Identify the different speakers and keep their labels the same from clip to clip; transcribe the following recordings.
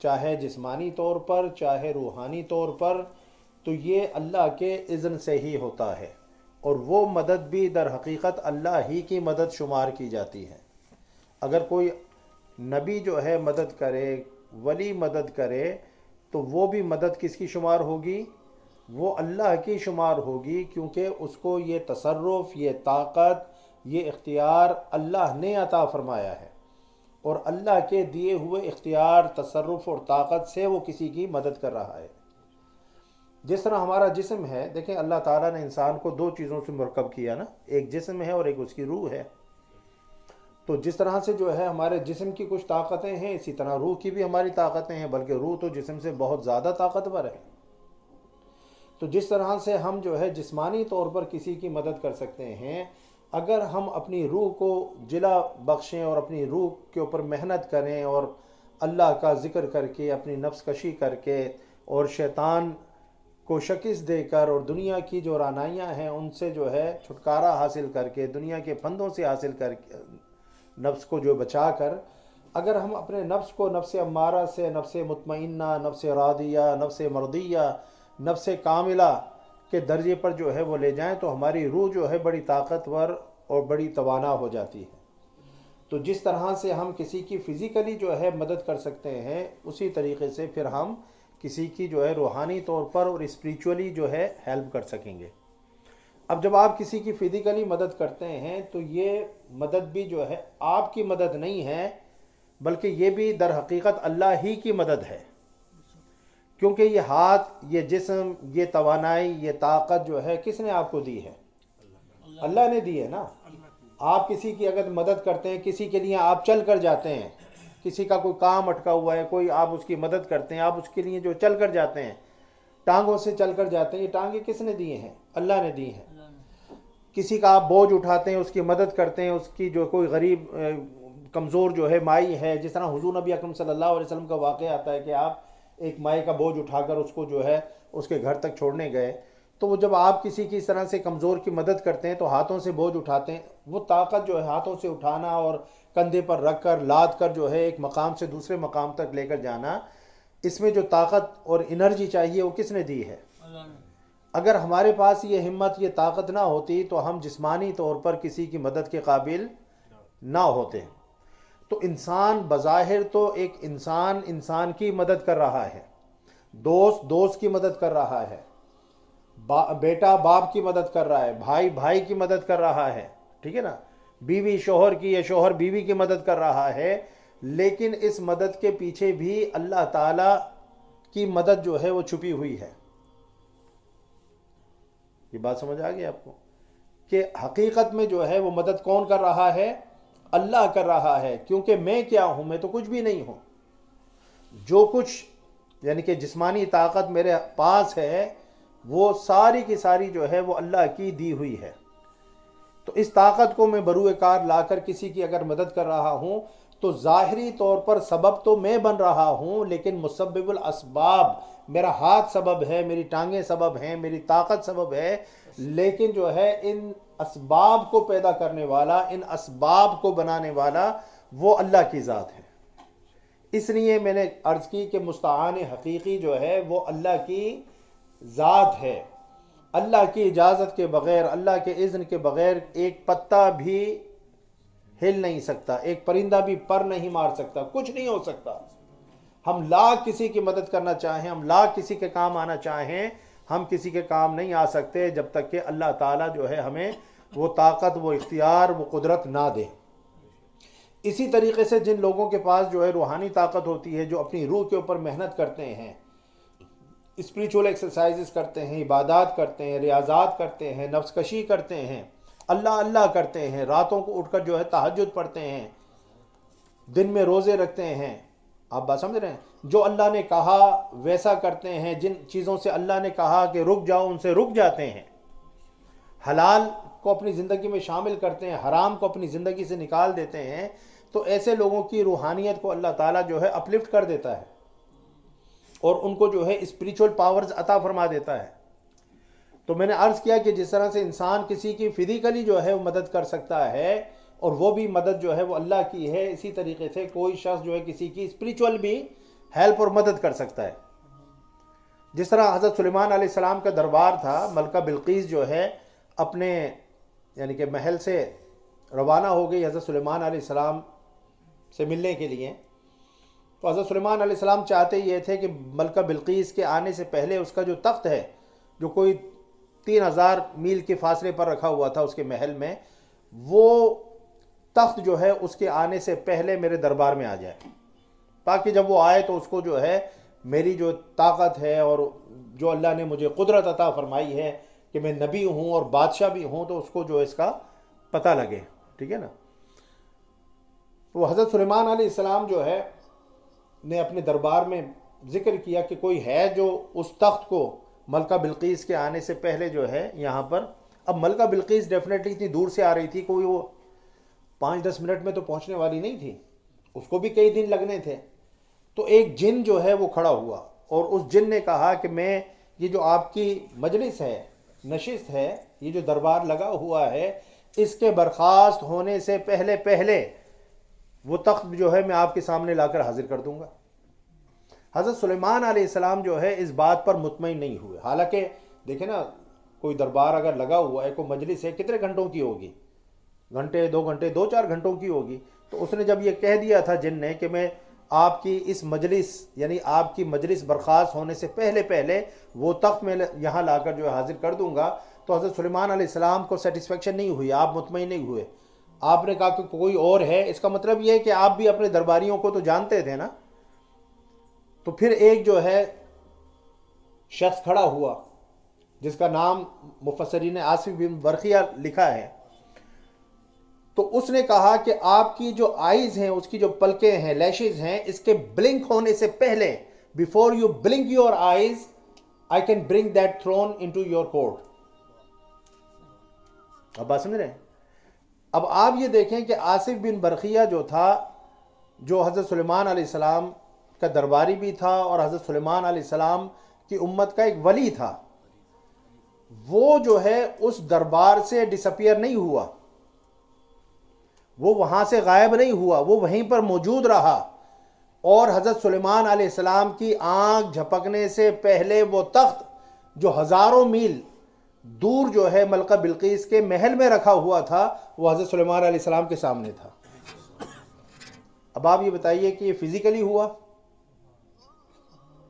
Speaker 1: چاہے جسمانی طور پر چاہے روحانی طور پر، تو یہ اللہ کے اذن سے ہی ہوتا ہے، اور وہ مدد بھی در حقیقت اللہ ہی کی مدد شمار کی جاتی ہے۔ اگر کوئی نبی جو ہے مدد کرے، ولی مدد کرے، تو وہ بھی مدد کس کی شمار ہوگی؟ وہ اللہ کی شمار ہوگی، کیونکہ اس کو یہ تصرف، یہ طاقت، یہ اختیار اللہ نے عطا فرمایا ہے، اور اللہ کے دیے ہوئے اختیار، تصرف اور طاقت سے وہ کسی کی مدد کر رہا ہے۔ جس طرح ہمارا جسم ہے، دیکھیں اللہ تعالیٰ نے انسان کو دو چیزوں سے مرکب کیا نا، ایک جسم ہے اور ایک اس کی روح ہے۔ تو جس طرح سے جو ہے ہمارے جسم کی کچھ طاقتیں ہیں، اسی طرح روح کی بھی ہماری طاقتیں ہیں، بلکہ روح تو جسم سے بہت زیادہ طاقتور ہے۔ تو جس طرح سے ہم جو ہے جسمانی طور پر کسی کی مدد کر سکتے ہیں، اگر ہم اپنی روح کو جلا بخشیں اور اپنی روح کے اوپر محنت کریں اور اللہ کا ذکر کر کے، اپنی نفس کشی کر کے، اور شیطان کو شکست دے کر، اور دنیا کی جو رعنائیاں ہیں ان سے جو ہے چھٹکارا حاصل کر کے، دنیا کے پھندوں سے حاصل کر کے، نفس کو جو بچا کر، اگر ہم اپنے نفس کو نفس امارہ سے نفس مطمئنہ، نفس راضیہ، نفس مرضیہ، نفس کاملہ کے درجے پر جو ہے وہ لے جائیں، تو ہماری روح جو ہے بڑی طاقتور اور بڑی توانا ہو جاتی ہے۔ تو جس طرح سے ہم کسی کی فزیکلی جو ہے مدد کر سکتے ہیں، اسی طریقے سے پھر ہم کسی کی جو ہے روحانی طور پر اور اسپریچولی جو ہے ہیلپ کر سکیں گے۔ اب جب آپ کسی کی فزیکلی مدد کرتے ہیں تو یہ مدد بھی جو ہے آپ کی مدد نہیں ہے، بلکہ یہ بھی در حقیقت اللہ ہی کی مدد ہے، کیونکہ یہ ہاتھ، یہ جسم، یہ توانائی، یہ طاقت جو ہے کس نے آپ کو دی ہے؟ اللہ نے دی ہے نا۔ آپ کسی کی اگر مدد کرتے ہیں، کسی کے لیے آپ چل کر جاتے ہیں، کسی کا کوئی کام اٹکا ہوا ہے، کوئی آپ اس کی مدد کرتے ہیں، آپ اس کے لیے جو چل کر جاتے ہیں، ٹانگوں سے چل کر جاتے ہیں، یہ ٹانگیں کس نے دیے ہیں؟ اللہ نے دی ہیں۔ کسی کا آپ بوجھ اٹھاتے ہیں، اس کی مدد کرتے ہیں، اس کی جو کوئی غریب کمزور جو ہے مائی ہے، جس طرح حضور نبی اکرم صلی اللہ علیہ وسلم کا واقعہ آتا ہے کہ آپ ایک مائی کا بوجھ اٹھا کر اس کو جو ہے اس کے گھر تک چھوڑنے گئے، تو وہ جب آپ کسی کی اس طرح سے کمزور کی مدد کرتے ہیں تو ہاتھوں سے بوجھ اٹھاتے ہیں، وہ طاقت جو ہے ہاتھوں سے اٹھانا اور کندھے پر رکھ کر لاد کر جو ہے ایک مقام سے دوسرے مقام تک لے کر جانا، اس میں جو طاقت اور انرجی چاہیے وہ کس نے دی ہے؟ اگر ہمارے پاس یہ ہمت، یہ طاقت نہ ہوتی تو ہم جسمانی طور پر کسی کی مدد کے قابل نہ ہوتے۔ تو انسان بظاہر تو ایک انسان کی مدد کر رہا ہے، دوست کی مدد کر رہا ہے، بیٹا باپ کی مدد کر رہا ہے، بھائی کی مدد کر رہا ہے، ٹھیک ہے نا، بیوی شوہر کی یا شوہر بیوی کی مدد کر رہا ہے، لیکن اس مدد کے پیچھے بھی اللہ تعالی کی مدد جو ہے وہ چھپی ہوئی ہے۔ یہ بات سمجھ آ گئی آپ کو کہ حقیقت میں جو ہے وہ مدد کون کر رہا ہے؟ اللہ کر رہا ہے، کیونکہ میں کیا ہوں؟ میں تو کچھ بھی نہیں ہوں۔ جو کچھ یعنی کہ جسمانی طاقت میرے پاس ہے وہ ساری کی ساری جو ہے وہ اللہ کی دی ہوئی ہے۔ تو اس طاقت کو میں بروئے کار لا کر کسی کی اگر مدد کر رہا ہوں تو ظاہری طور پر سبب تو میں بن رہا ہوں، لیکن مسبب الاسباب، میرا ہاتھ سبب ہے، میری ٹانگیں سبب ہیں، میری طاقت سبب ہے، لیکن جو ہے ان اسباب کو پیدا کرنے والا، ان اسباب کو بنانے والا وہ اللہ کی ذات ہے۔ اس لیے میں نے عرض کی کہ مستعان حقیقی جو ہے وہ اللہ کی ذات ہے۔ اللہ کی اجازت کے بغیر، اللہ کے اذن کے بغیر ایک پتا بھی ہل نہیں سکتا، ایک پرندہ بھی پر نہیں مار سکتا، کچھ نہیں ہو سکتا۔ ہم لاکھ کسی کی مدد کرنا چاہیں، ہم لاکھ کسی کے کام آنا چاہیں، ہم کسی کے کام نہیں آ سکتے جب تک کہ اللہ تعالیٰ جو ہے ہمیں وہ طاقت، وہ اختیار، وہ قدرت نہ دے۔ اسی طریقے سے جن لوگوں کے پاس جو ہے روحانی طاقت ہوتی ہے، جو اپنی روح کے اوپر محنت کرتے ہیں، اسپریچول ایکسرسائزز کرتے ہیں، عبادات کرتے ہیں، ریاضات کرتے ہیں، نفس کشی کرتے ہیں، اللہ کرتے ہیں، راتوں کو اٹھ کر جو ہے تہجد پڑھتے ہیں، دن میں روزے رکھتے ہیں، آپ بات سمجھ رہے ہیں؟ جو اللہ نے کہا ویسا کرتے ہیں، جن چیزوں سے اللہ نے کہا کہ رک جاؤ ان سے رک جاتے ہیں، حلال کو اپنی زندگی میں شامل کرتے ہیں، حرام کو اپنی زندگی سے نکال دیتے ہیں، تو ایسے لوگوں کی روحانیت کو اللہ تعالیٰ جو ہے اپلفٹ کر دیتا ہے اور ان کو جو ہے اسپریچول پاورز عطا فرما دیتا ہے۔ تو میں نے عرض کیا کہ جس طرح سے انسان کسی کی فزیکلی جو ہے وہ مدد کر سکتا ہے اور وہ بھی مدد جو ہے وہ اللہ کی ہے، اسی طریقے سے کوئی شخص جو ہے کسی کی اسپریچول بھی ہیلپ اور مدد کر سکتا ہے. جس طرح حضرت سلیمان علیہ السلام کا دربار تھا، ملکہ بلقیس جو ہے اپنے یعنی کہ محل سے روانہ ہو گئی حضرت سلیمان علیہ السلام سے ملنے کے لیے. تو حضرت سلیمان علیہ السلام چاہتے یہ تھے کہ ملکہ بلقیس کے آنے سے پہلے اس کا جو تخت ہے، جو کوئی 3000 میل کے فاصلے پر رکھا ہوا تھا اس کے محل میں، وہ تخت جو ہے اس کے آنے سے پہلے میرے دربار میں آ جائے، تاکہ جب وہ آئے تو اس کو جو ہے میری جو طاقت ہے اور جو اللہ نے مجھے قدرت عطا فرمائی ہے کہ میں نبی ہوں اور بادشاہ بھی ہوں، تو اس کو جو اس کا پتہ لگے. ٹھیک ہے نا. وہ حضرت سلیمان علیہ السلام جو ہے نے اپنے دربار میں ذکر کیا کہ کوئی ہے جو اس تخت کو ملکہ بلقیس کے آنے سے پہلے جو ہے یہاں پر. اب ملکہ بلقیس ڈیفینیٹلی اتنی دور سے آ رہی تھی، کوئی وہ 5-10 منٹ میں تو پہنچنے والی نہیں تھی، اس کو بھی کئی دن لگنے تھے. تو ایک جن جو ہے وہ کھڑا ہوا اور اس جن نے کہا کہ میں یہ جو آپ کی مجلس ہے، نشست ہے، یہ جو دربار لگا ہوا ہے، اس کے برخاست ہونے سے پہلے وہ تخت جو ہے میں آپ کے سامنے لا کر حاضر کر دوں گا. حضرت سلیمان علیہ السلام جو ہے اس بات پر مطمئن نہیں ہوئے. حالانکہ دیکھیں نا، کوئی دربار اگر لگا ہوا ہے، کوئی مجلس ہے، کتنے گھنٹوں کی ہوگی؟ گھنٹے 2 گھنٹے 2-4 گھنٹوں کی ہوگی. تو اس نے جب یہ کہہ دیا تھا جن نے کہ میں آپ کی اس مجلس یعنی آپ کی مجلس برخاست ہونے سے پہلے وہ تخت میں یہاں لا کر جو ہے حاضر کر دوں گا، تو حضرت سلیمان علیہ السلام کو سیٹسفیکشن نہیں ہوئی، آپ مطمئن نہیں ہوئے. آپ نے کہا کہ کوئی اور ہے. اس کا مطلب یہ ہے کہ آپ بھی اپنے درباریوں کو تو جانتے تھے نا. تو پھر ایک جو ہے شخص کھڑا ہوا جس کا نام مفسرین نے آصف بن برقیہ لکھا ہے. تو اس نے کہا کہ آپ کی جو آئیز ہیں، اس کی جو پلکیں ہیں، لیشز ہیں، اس کے بلنک ہونے سے پہلے، before you blink your eyes I can bring that thrown into your court. اب بات سمجھ رہے ہیں؟ اب آپ یہ دیکھیں کہ آصف بن برقیہ جو تھا، جو حضرت سلیمان علیہ السلام کا درباری بھی تھا اور حضرت سلیمان علیہ السلام کی امت کا ایک ولی تھا، وہ جو ہے اس دربار سے ڈسپیئر نہیں ہوا، وہ وہاں سے غائب نہیں ہوا، وہ وہیں پر موجود رہا. اور حضرت سلیمان علیہ السلام کی آنکھ جھپکنے سے پہلے وہ تخت جو ہزاروں میل دور جو ہے ملکہ بلقیس کے محل میں رکھا ہوا تھا، وہ حضرت سلیمان علیہ السلام کے سامنے تھا. اب آپ یہ بتائیے کہ یہ فزیکلی ہوا؟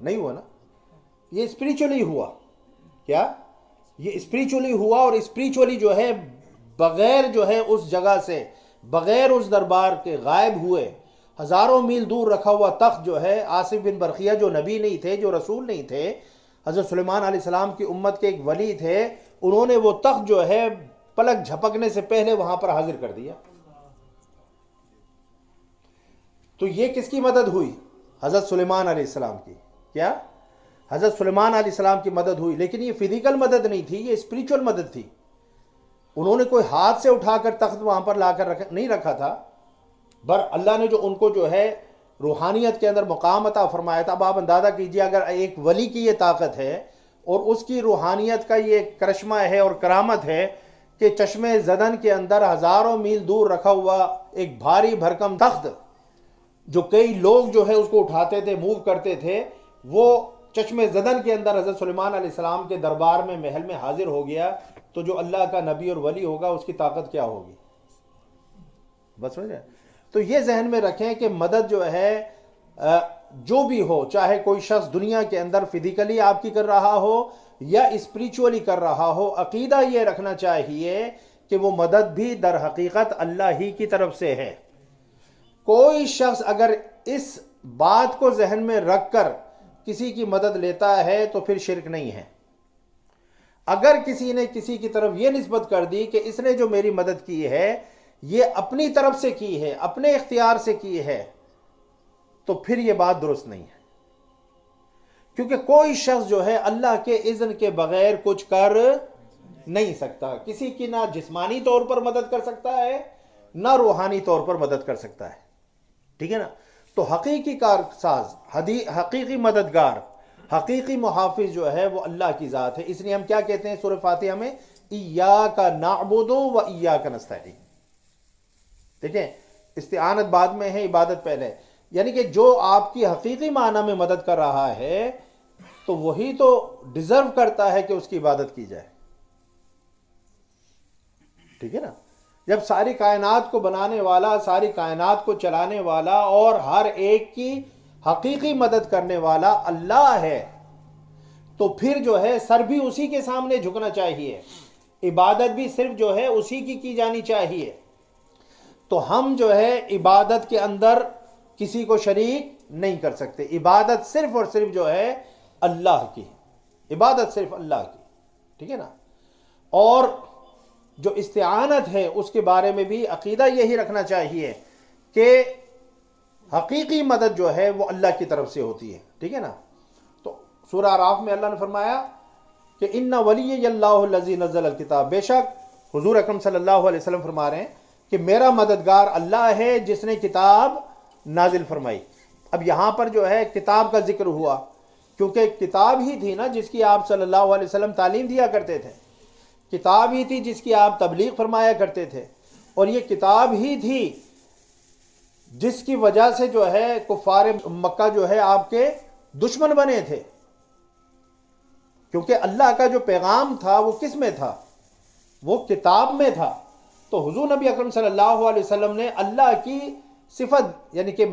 Speaker 1: نہیں ہوا نا، یہ اسپریچولی ہوا. کیا یہ اسپریچولی ہوا؟ اور اسپریچولی جو ہے بغیر جو ہے اس جگہ سے، بغیر اس دربار کے غائب ہوئے، ہزاروں میل دور رکھا ہوا تخت جو ہے، آصف بن برقیہ جو نبی نہیں تھے، جو رسول نہیں تھے، حضرت سلیمان علیہ السلام کی امت کے ایک ولی تھے، انہوں نے وہ تخت جو ہے پلک جھپکنے سے پہلے وہاں پر حاضر کر دیا. تو یہ کس کی مدد ہوئی؟ حضرت سلیمان علیہ السلام کی. کیا؟ حضرت سلیمان علیہ السلام کی مدد ہوئی. لیکن یہ فزیکل مدد نہیں تھی، یہ اسپریچول مدد تھی. انہوں نے کوئی ہاتھ سے اٹھا کر تخت وہاں پر لا کر نہیں رکھا تھا، بر اللہ نے جو ان کو جو ہے روحانیت کے اندر مقام عطا فرمایا تھا. اب آپ اندازہ کیجئے اگر ایک ولی کی یہ طاقت ہے اور اس کی روحانیت کا یہ کرشمہ ہے اور کرامت ہے کہ چشمے زدن کے اندر ہزاروں میل دور رکھا ہوا ایک بھاری بھرکم تخت، جو کئی لوگ جو ہے اس کو اٹھاتے تھے، موو کرتے تھے، وہ چشمے زدن کے اندر حضرت سلیمان علیہ السلام کے دربار میں محل میں حاضر ہو گیا، تو جو اللہ کا نبی اور ولی ہوگا اس کی طاقت کیا ہوگی؟ بس سمجھ رہے ہیں؟ تو یہ ذہن میں رکھیں کہ مدد جو ہے جو بھی ہو، چاہے کوئی شخص دنیا کے اندر فزیکلی آپ کی کر رہا ہو یا اسپریچولی کر رہا ہو، عقیدہ یہ رکھنا چاہیے کہ وہ مدد بھی در حقیقت اللہ ہی کی طرف سے ہے. کوئی شخص اگر اس بات کو ذہن میں رکھ کر کسی کی مدد لیتا ہے تو پھر شرک نہیں ہے. اگر کسی نے کسی کی طرف یہ نسبت کر دی کہ اس نے جو میری مدد کی ہے یہ اپنی طرف سے کی ہے، اپنے اختیار سے کی ہے، تو پھر یہ بات درست نہیں ہے. کیونکہ کوئی شخص جو ہے اللہ کے اذن کے بغیر کچھ کر نہیں سکتا. کسی کی نہ جسمانی طور پر مدد کر سکتا ہے، نہ روحانی طور پر مدد کر سکتا ہے. ٹھیک ہے نا؟ تو حقیقی کارساز، حقیقی مددگار، حقیقی محافظ جو ہے وہ اللہ کی ذات ہے. اس لیے ہم کیا کہتے ہیں سورہ فاتحہ میں؟ ایاک نعبد و ایاک نستعین. دیکھیں، استعانت بعد میں ہے، عبادت پہلے. یعنی کہ جو آپ کی حقیقی معنی میں مدد کر رہا ہے تو وہی تو ڈیزرو کرتا ہے کہ اس کی عبادت کی جائے. ٹھیک ہے نا؟ جب ساری کائنات کو بنانے والا، ساری کائنات کو چلانے والا اور ہر ایک کی حقیقی مدد کرنے والا اللہ ہے تو پھر جو ہے سر بھی اسی کے سامنے جھکنا چاہیے، عبادت بھی صرف جو ہے اسی کی جانی چاہیے. تو ہم جو ہے عبادت کے اندر کسی کو شریک نہیں کر سکتے. عبادت صرف اور صرف جو ہے اللہ کی، عبادت صرف اللہ کی. ٹھیک ہے نا؟ اور جو استعانت ہے اس کے بارے میں بھی عقیدہ یہی رکھنا چاہیے کہ حقیقی مدد جو ہے وہ اللہ کی طرف سے ہوتی ہے. ٹھیک ہے نا؟ تو سورہ اعراف میں اللہ نے فرمایا کہ ان ولی اللہ الذی نزل الکتاب، بے شک حضور اکرم صلی اللہ علیہ وسلم فرما رہے ہیں کہ میرا مددگار اللہ ہے جس نے کتاب نازل فرمائی. اب یہاں پر جو ہے کتاب کا ذکر ہوا کیونکہ کتاب ہی تھی نا جس کی آپ صلی اللہ علیہ وسلم تعلیم دیا کرتے تھے، کتاب ہی تھی جس کی آپ تبلیغ فرمایا کرتے تھے، اور یہ کتاب ہی تھی جس کی وجہ سے جو ہے کفار مکہ جو ہے آپ کے دشمن بنے تھے. کیونکہ اللہ کا جو پیغام تھا وہ کس میں تھا؟ وہ کتاب میں تھا. تو حضور نبی اکرم صلی اللہ علیہ وسلم نے اللہ کی صفت، یعنی کہ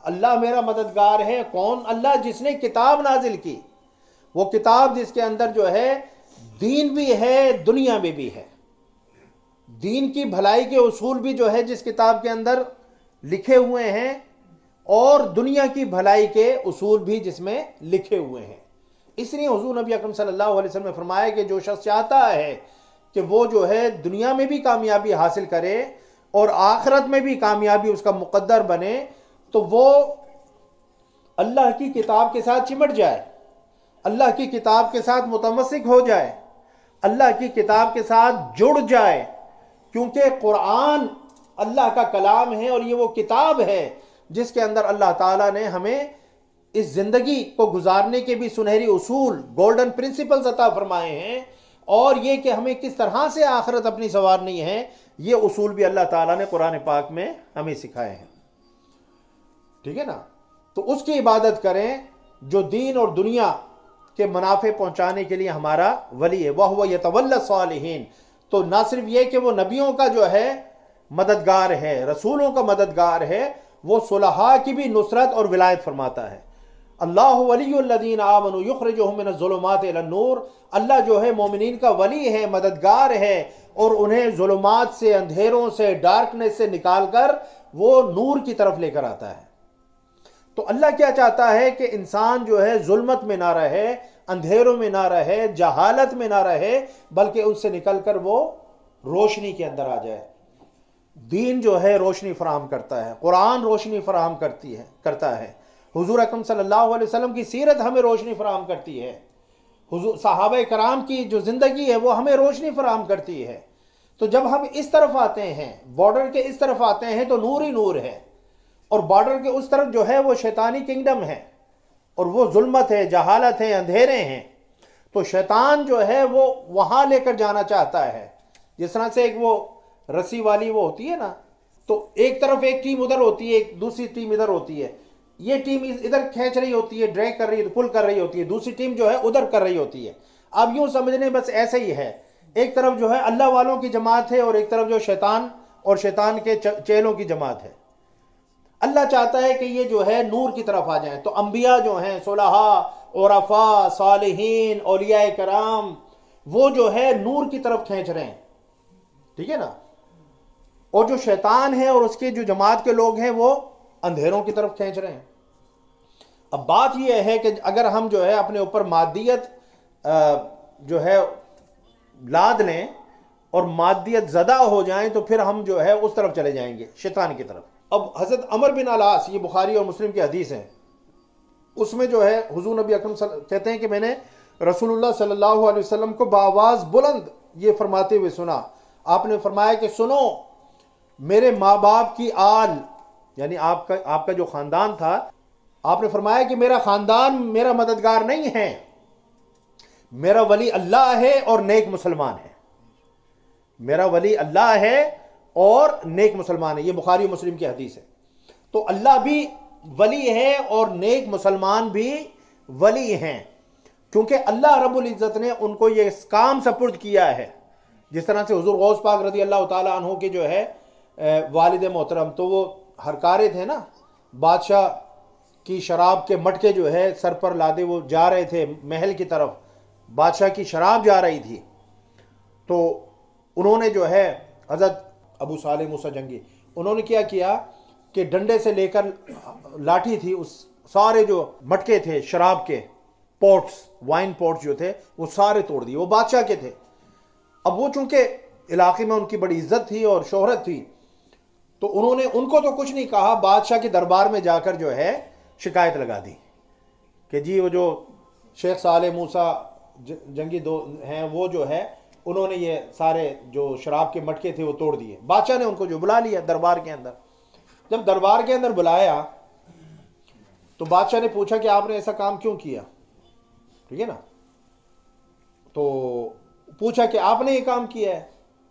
Speaker 1: اللہ میرا مددگار ہے. کون؟ اللہ جس نے کتاب نازل کی. وہ کتاب جس کے اندر جو ہے دین بھی ہے، دنیا میں بھی ہے. دین کی بھلائی کے اصول بھی جو ہے جس کتاب کے اندر لکھے ہوئے ہیں، اور دنیا کی بھلائی کے اصول بھی جس میں لکھے ہوئے ہیں. اس لیے حضور نبی اکرم صلی اللہ علیہ وسلم نے فرمایا کہ جو شخص چاہتا ہے کہ وہ جو ہے دنیا میں بھی کامیابی حاصل کرے اور آخرت میں بھی کامیابی اس کا مقدر بنے، تو وہ اللہ کی کتاب کے ساتھ چمٹ جائے، اللہ کی کتاب کے ساتھ متمسک ہو جائے، اللہ کی کتاب کے ساتھ جڑ جائے. کیونکہ قرآن اللہ کا کلام ہے اور یہ وہ کتاب ہے جس کے اندر اللہ تعالیٰ نے ہمیں اس زندگی کو گزارنے کے بھی سنہری اصول، گولڈن پرنسپلز عطا فرمائے ہیں، اور یہ کہ ہمیں کس طرح سے آخرت اپنی سنوارنی ہے یہ اصول بھی اللہ تعالیٰ نے قرآن پاک میں ہمیں سکھائے ہیں. ٹھیک ہے نا؟ تو اس کی عبادت کریں جو دین اور دنیا کے منافع پہنچانے کے لیے ہمارا ولی ہے. وَهُوَ يَتَوَلَّى الصَّالِحِينَ. تو نہ صرف یہ کہ وہ نبیوں کا جو ہے مددگار ہے، رسولوں کا مددگار ہے، وہ صلحاء کی بھی نصرت اور ولایت فرماتا ہے. اللہ ولی الذین آمنوا یخرجہم من الظلمات الی النور. اللہ جو ہے مومنین کا ولی ہے، مددگار ہے، اور انہیں ظلمات سے، اندھیروں سے، ڈارکنیس سے نکال کر وہ نور کی طرف لے کر آتا ہے. تو اللہ کیا چاہتا ہے کہ انسان جو ہے ظلمت میں نہ رہے، اندھیروں میں نہ رہے، جہالت میں نہ رہے، بلکہ ان سے نکل کر وہ روشنی کے اندر آ جائے. دین جو ہے روشنی فراہم کرتا ہے، قرآن روشنی فراہم کرتا ہے، حضور اکرم صلی اللہ علیہ وسلم کی سیرت ہمیں روشنی فراہم کرتی ہے، صحابہ کرام کی جو زندگی ہے وہ ہمیں روشنی فراہم کرتی ہے. تو جب ہم اس طرف آتے ہیں، بارڈر کے اس طرف آتے ہیں، تو نور ہی نور ہے، اور بارڈر کے اس طرف جو ہے وہ شیطانی کنگڈم ہے، اور وہ ظلمت ہے، جہالت ہے، اندھیرے ہیں. تو شیطان جو ہے وہ وہاں لے کر جانا چاہتا ہے. جس طرح سے ایک وہ رسی والی وہ ہوتی ہے نا، تو ایک طرف ایک ٹیم ادھر ہوتی ہے، ایک دوسری ٹیم ادھر ہوتی ہے. یہ ٹیم ادھر کھینچ رہی ہوتی ہے، ڈریگ کر رہی ہے، پل کر رہی ہوتی ہے، دوسری ٹیم جو ہے ادھر کر رہی ہوتی ہے. اب یوں سمجھنے بس ایسے ہی ہے، ایک طرف جو ہے اللہ والوں کی جماعت ہے اور ایک طرف جو شیطان اور شیطان کے چیلوں کی جماعت ہے. اللہ چاہتا ہے کہ یہ جو ہے نور کی طرف آ جائیں. تو انبیاء جو ہیں، صلحاء، عرفاء، صالحین، اولیاء کرام، وہ جو ہے نور کی طرف کھینچ رہے ہیں. ٹھیک ہے نا؟ اور جو شیطان ہے اور اس کے جو جماعت کے لوگ ہیں وہ اندھیروں کی طرف کھینچ رہے ہیں. اب بات یہ ہے کہ اگر ہم جو ہے اپنے اوپر مادیت جو ہے لاد لیں اور مادیت زدہ ہو جائیں تو پھر ہم جو ہے اس طرف چلے جائیں گے، شیطان کی طرف. اب حضرت عمر بن العاص، یہ بخاری اور مسلم کی حدیث ہے، اس میں جو ہے حضور نبی اکرم کہتے ہیں کہ میں نے رسول اللہ صلی اللہ علیہ وسلم کو بآواز بلند یہ فرماتے ہوئے سنا. آپ نے فرمایا کہ سنو، میرے ماں باپ کی آل، یعنی آپ کا جو خاندان تھا، آپ نے فرمایا کہ میرا خاندان میرا مددگار نہیں ہے، میرا ولی اللہ ہے اور نیک مسلمان ہے. میرا ولی اللہ ہے اور نیک مسلمان ہے. یہ بخاری و مسلم کی حدیث ہے. تو اللہ بھی ولی ہے اور نیک مسلمان بھی ولی ہیں، کیونکہ اللہ رب العزت نے ان کو یہ کام سپرد کیا ہے. جس طرح سے حضور غوث پاک رضی اللہ تعالیٰ عنہ کے جو ہے والد محترم، تو وہ ہرکارے تھے نا، بادشاہ کی شراب کے مٹکے جو ہے سر پر لادے وہ جا رہے تھے محل کی طرف، بادشاہ کی شراب جا رہی تھی، تو انہوں نے جو ہے حضرت ابو صالح موسیٰ جنگی، انہوں نے کیا کیا کہ ڈنڈے سے لے کر لاٹھی تھی، اس سارے جو مٹکے تھے شراب کے، پوٹس، وائن پوٹس جو تھے وہ سارے توڑ دیے، وہ بادشاہ کے تھے. اب وہ چونکہ علاقے میں ان کی بڑی عزت تھی اور شہرت تھی، تو انہوں نے ان کو تو کچھ نہیں کہا، بادشاہ کے دربار میں جا کر جو ہے شکایت لگا دی کہ جی وہ جو شیخ صالح موسیٰ جنگی دو ہیں وہ جو ہے انہوں نے یہ سارے جو شراب کے مٹکے تھے وہ توڑ دیے. بادشاہ نے ان کو جو بلا لیا دربار کے اندر. جب دربار کے اندر بلایا تو بادشاہ نے پوچھا کہ آپ نے ایسا کام کیوں کیا، ٹھیک ہے نا، تو پوچھا کہ آپ نے یہ کام کیا ہے،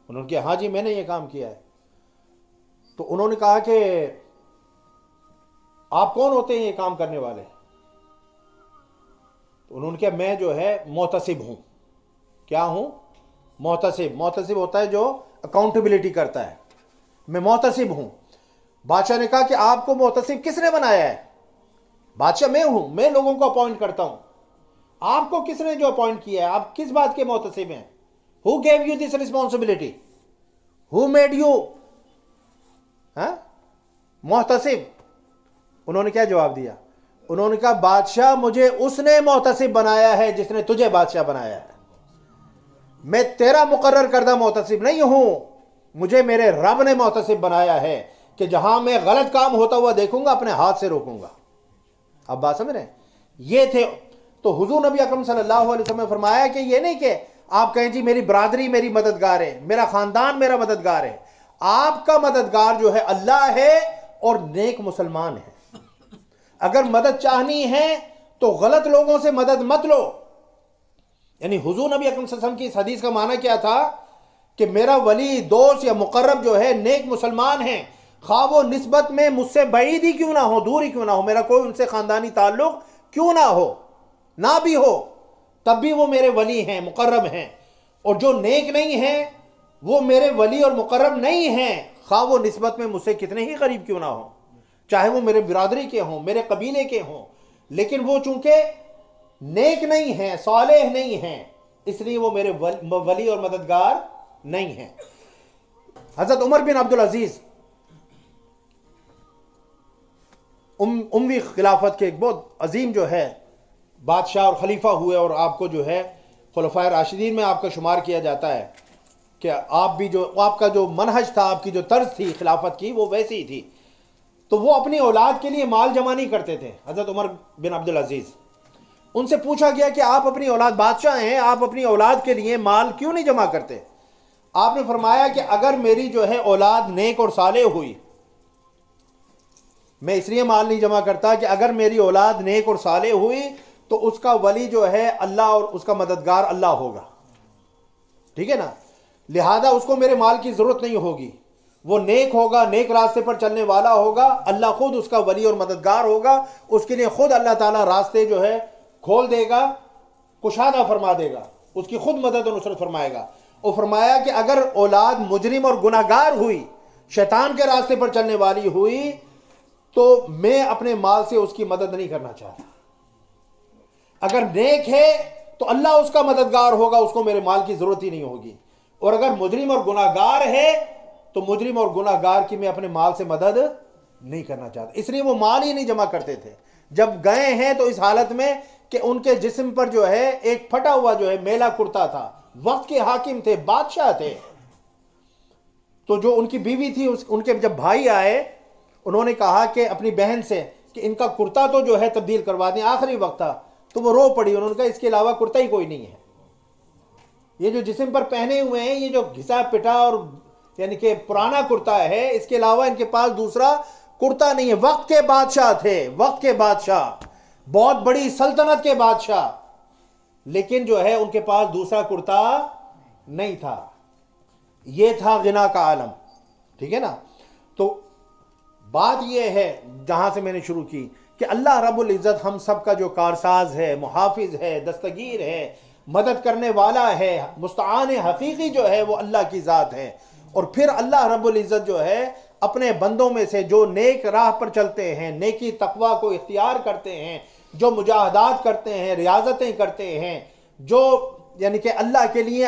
Speaker 1: انہوں نے کہا ہاں جی میں نے یہ کام کیا ہے. تو انہوں نے کہا کہ آپ کون ہوتے ہیں یہ کام کرنے والے؟ تو انہوں نے کہا میں جو ہے محتسب ہوں. کیا ہوں؟ محتسب. محتسب ہوتا ہے جو اکاؤنٹیبلٹی کرتا ہے، میں محتسب ہوں. بادشاہ نے کہا کہ آپ کو محتسب کس نے بنایا ہے؟ بادشاہ میں ہوں، میں لوگوں کو اپوائنٹ کرتا ہوں. آپ کو کس نے جو اپوائنٹ کیا ہے؟ آپ کس بات کے محتسب ہیں؟ Who gave you this responsibility? Who made you محتسب؟ انہوں نے کیا جواب دیا؟ انہوں نے کہا بادشاہ مجھے اس نے محتسب بنایا ہے جس نے تجھے بادشاہ بنایا ہے، میں تیرا مقرر کردہ محتسب نہیں ہوں، مجھے میرے رب نے محتسب بنایا ہے کہ جہاں میں غلط کام ہوتا ہوا دیکھوں گا اپنے ہاتھ سے روکوں گا. اب بات سمجھ رہے ہیں؟ یہ تھے. تو حضور نبی اکرم صلی اللہ علیہ وسلم نے فرمایا کہ یہ نہیں کہ آپ کہیں جی میری برادری میری مددگار ہے، میرا خاندان میرا مددگار ہے. آپ کا مددگار جو ہے اللہ ہے اور نیک مسلمان ہے. اگر مدد چاہنی ہے تو غلط لوگوں سے مدد مت لو. یعنی حضور نبی اکرم صلی اللہ علیہ وسلم کی اس حدیث کا معنی کیا تھا کہ میرا ولی دوست یا مقرب جو ہے نیک مسلمان ہیں، خواہ وہ نسبت میں مجھ سے بعید ہی کیوں نہ ہو، دور ہی کیوں نہ ہو، میرا کوئی ان سے خاندانی تعلق کیوں نہ ہو، نہ بھی ہو، تب بھی وہ میرے ولی ہیں، مقرب ہیں. اور جو نیک نہیں ہیں وہ میرے ولی اور مقرب نہیں ہیں، خواہ وہ نسبت میں مجھ سے کتنے ہی قریب کیوں نہ ہو، چاہے وہ میرے برادری کے ہوں، میرے قبیلے کے ہوں، لیکن وہ چونکہ نیک نہیں ہیں، صالح نہیں ہیں، اس لیے وہ میرے ولی اور مددگار نہیں ہیں. حضرت عمر بن عبدالعزیز اموی خلافت کے ایک بہت عظیم جو ہے بادشاہ اور خلیفہ ہوئے، اور آپ کو جو ہے خلفائے راشدین میں آپ کا شمار کیا جاتا ہے کہ آپ بھی جو آپ کا جو منہج تھا، آپ کی جو طرز تھی خلافت کی وہ ویسی ہی تھی. تو وہ اپنی اولاد کے لیے مال جمع نہیں کرتے تھے. حضرت عمر بن عبدالعزیز، ان سے پوچھا گیا کہ آپ اپنی اولاد، بادشاہ ہیں، آپ اپنی اولاد کے لیے مال کیوں نہیں جمع کرتے؟ آپ نے فرمایا کہ اگر میری جو ہے اولاد نیک اور صالح ہوئی، میں اس لیے مال نہیں جمع کرتا کہ اگر میری اولاد نیک اور صالح ہوئی تو اس کا ولی جو ہے اللہ اور اس کا مددگار اللہ ہوگا، ٹھیک ہے نا، لہذا اس کو میرے مال کی ضرورت نہیں ہوگی، وہ نیک ہوگا، نیک راستے پر چلنے والا ہوگا، اللہ خود اس کا ولی اور مددگار ہوگا، اس کے لیے خود اللہ تعالیٰ راستے جو ہے کھول دے گا، کشادہ فرما دے گا، اس کی خود مدد اور نصرت فرمائے گا. اور فرمایا کہ اگر اولاد مجرم اور گناہگار ہوئی، شیطان کے راستے پر چلنے والی ہوئی، تو میں اپنے مال سے اس کی مدد نہیں کرنا چاہتا. اگر نیک ہے تو اللہ اس کا مددگار ہوگا، اس کو میرے مال کی ضرورت ہی نہیں ہوگی. اور اگر مجرم اور گناہگار ہے تو مجرم اور گناہگار کی میں اپنے مال سے مدد نہیں کرنا چاہتا. اس لیے وہ مال ہی نہیں جمع کرتے تھے. جب گئے ہیں تو اس حالت میں کہ ان کے جسم پر جو ہے ایک پھٹا ہوا جو ہے میلا کرتا تھا، وقت کے حاکم تھے، بادشاہ تھے. تو جو ان کی بیوی تھی، ان کے جب بھائی آئے، انہوں نے کہا کہ اپنی بہن سے کہ ان کا کرتا تو جو ہے تبدیل کروا دیں، آخری وقت تھا. تو وہ رو پڑی، انہوں نے کہا اس کے علاوہ کرتا ہی کوئی نہیں ہے. یہ جو جسم پر پہنے ہوئے ہیں یہ جو گھسا پٹا اور یعنی کہ پرانا کرتا ہے، اس کے علاوہ ان کے پاس دوسرا کرتا نہیں ہے. وقت کے بادشاہ تھے، وقت کے بادشاہ، بہت بڑی سلطنت کے بادشاہ، لیکن جو ہے ان کے پاس دوسرا کرتا نہیں تھا. یہ تھا غنا کا عالم، ٹھیک ہے نا. تو بات یہ ہے جہاں سے میں نے شروع کی کہ اللہ رب العزت ہم سب کا جو کارساز ہے، محافظ ہے، دستگیر ہے، مدد کرنے والا ہے، مستعان حقیقی جو ہے وہ اللہ کی ذات ہے۔ اور پھر اللہ رب العزت جو ہے اپنے بندوں میں سے جو نیک راہ پر چلتے ہیں، نیکی تقوی کو اختیار کرتے ہیں، جو مجاہدات کرتے ہیں، ریاضتیں کرتے ہیں، جو یعنی کہ اللہ کے لیے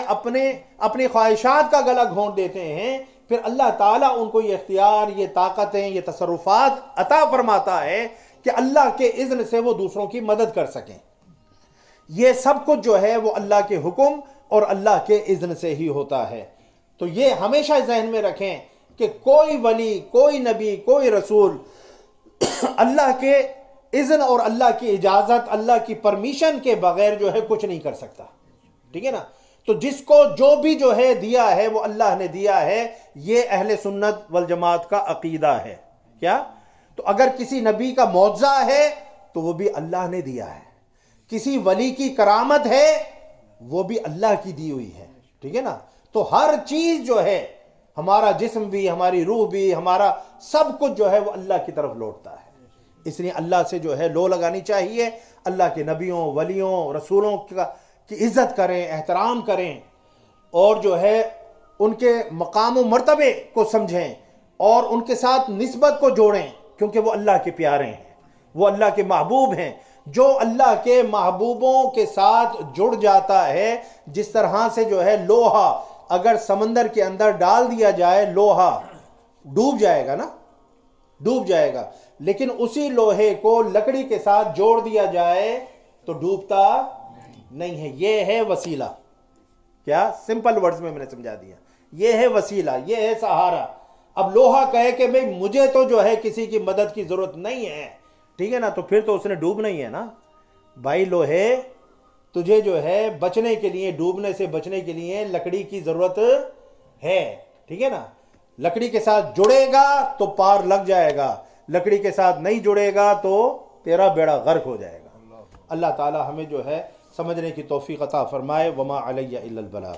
Speaker 1: اپنی خواہشات کا گلا گھونٹ دیتے ہیں، پھر اللہ تعالیٰ ان کو یہ اختیار، یہ طاقتیں، یہ تصرفات عطا فرماتا ہے کہ اللہ کے اذن سے وہ دوسروں کی مدد کر سکیں۔ یہ سب کچھ جو ہے وہ اللہ کے حکم اور اللہ کے اذن سے ہی ہوتا ہے۔ تو یہ ہمیشہ ذہن میں رکھیں کہ کوئی ولی، کوئی نبی، کوئی رسول اللہ کے اذن اور اللہ کی اجازت، اللہ کی پرمیشن کے بغیر جو ہے کچھ نہیں کر سکتا، ٹھیک ہے نا؟ تو جس کو جو بھی جو ہے دیا ہے وہ اللہ نے دیا ہے، یہ اہل سنت والجماعت کا عقیدہ ہے۔ کیا؟ تو اگر کسی نبی کا معجزہ ہے تو وہ بھی اللہ نے دیا ہے، کسی ولی کی کرامت ہے وہ بھی اللہ کی دی ہوئی ہے، ٹھیک ہے نا؟ تو ہر چیز جو ہے، ہمارا جسم بھی، ہماری روح بھی، ہمارا سب کچھ جو ہے وہ اللہ کی طرف لوٹتا ہے۔ اس لیے اللہ سے جو ہے لو لگانی چاہیے، اللہ کے نبیوں، ولیوں، رسولوں کی عزت کریں، احترام کریں، اور جو ہے ان کے مقام و مرتبے کو سمجھیں اور ان کے ساتھ نسبت کو جوڑیں، کیونکہ وہ اللہ کے پیارے ہیں، وہ اللہ کے محبوب ہیں۔ جو اللہ کے محبوبوں کے ساتھ جڑ جاتا ہے، جس طرح سے جو ہے لوہا اگر سمندر کے اندر ڈال دیا جائے، لوہا ڈوب جائے گا نا، ڈوب جائے گا، لیکن اسی لوہے کو لکڑی کے ساتھ جوڑ دیا جائے تو ڈوبتا نہیں ہے۔ یہ ہے وسیلہ۔ کیا؟ سمپل ورڈز میں نے سمجھا دیا، یہ ہے وسیلہ، یہ ہے سہارا۔ اب لوہا کہے کہ بھئی مجھے تو جو ہے کسی کی مدد کی ضرورت نہیں ہے، ٹھیک ہے نا، تو پھر تو اس نے ڈوبنا ہی ہے نا۔ بھائی لوہے، تجھے جو ہے بچنے کے لیے، ڈوبنے سے بچنے کے لیے لکڑی کی ضرورت ہے، ٹھیک ہے نا؟ لکڑی کے ساتھ جڑے گا تو پار لگ جائے گا، لکڑی کے ساتھ نہیں جڑے گا تو تیرا بیڑا غرق ہو جائے گا۔ اللہ تعالی ہمیں جو ہے سمجھنے کی توفیق عطا فرمائے۔ وما علی الا البلاغ۔